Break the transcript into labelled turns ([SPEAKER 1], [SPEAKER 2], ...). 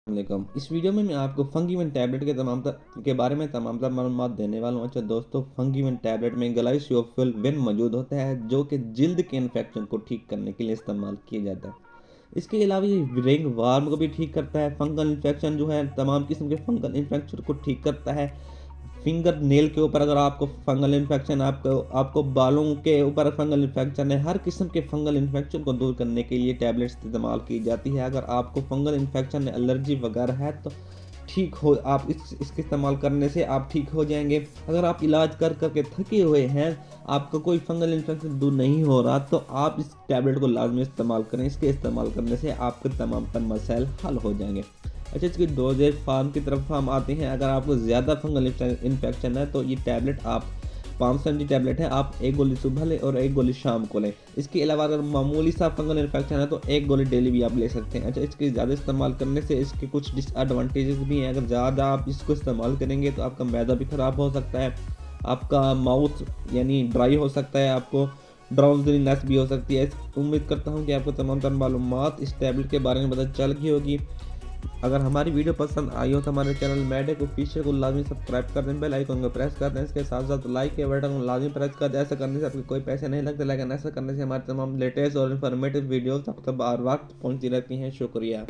[SPEAKER 1] वालेकुम। इस वीडियो में मैं आपको फंगीवन टैबलेट के बारे में तमाम मालूमात देने वाला हूँ। अच्छा दोस्तों, फंगीवन टैबलेट में ग्लाइसोफिलविन मौजूद होता है जो कि जिल्द के इन्फेक्शन को ठीक करने के लिए इस्तेमाल किया जाता है। इसके अलावा ये रिंग वार्म को भी ठीक करता है। फंगल इन्फेक्शन जो है, तमाम किस्म के फंगल इन्फेक्शन को ठीक करता है। फिंगर नेल के ऊपर अगर आपको फंगल इन्फेक्शन, आपको आपको बालों के ऊपर फंगल इन्फेक्शन है, हर किस्म के फंगल इन्फेक्शन को दूर करने के लिए टैबलेट्स इस्तेमाल की जाती है। अगर आपको फंगल इन्फेक्शन, एलर्जी वगैरह है तो ठीक हो, आप इसके इस्तेमाल करने से आप ठीक हो जाएंगे। अगर आप इलाज कर करके थके हुए हैं, आपका कोई फंगल इन्फेक्शन दूर नहीं हो रहा, तो आप इस टैबलेट को लाजमी इस्तेमाल करें। इसके इस्तेमाल करने से आपके तमाम तर मसाइल हल हो जाएंगे। अच्छा, इसकी डोजेज फार्म की तरफ हम आते हैं। अगर आपको ज़्यादा फंगल इन्फेक्शन है तो ये टैबलेट आप 500 mg टैबलेट है, आप एक गोली सुबह लें और एक गोली शाम को लें। इसके अलावा अगर मामूली सा फंगल इन्फेक्शन है तो एक गोली डेली भी आप ले सकते हैं। अच्छा, इसके ज़्यादा इस्तेमाल करने से इसके कुछ डिसएडवांटेजेस भी हैं। अगर ज़्यादा आप इसको इस्तेमाल करेंगे तो आपका मैदा भी ख़राब हो सकता है, आपका माउथ यानी ड्राई हो सकता है, आपको ड्राउजीनेस भी हो सकती है। उम्मीद करता हूँ कि आपको तमाम तर मालूमात इस टैबलेट के बारे में पता चल गई होगी। अगर हमारी वीडियो पसंद आई हो तो हमारे चैनल मेडिक ऑफिशियल को लाजमी सब्सक्राइब कर दें, बेल आइकन को प्रेस कर दें। इसके साथ साथ लाइक के बटन को लाजमी प्रेस कर दें। ऐसा करने से आपके कोई पैसे नहीं लगते, लेकिन ऐसा करने से हमारे तमाम लेटेस्ट और इन्फॉर्मेटिव वीडियोस आप तक बार बार पहुंचती रहती हैं। शुक्रिया।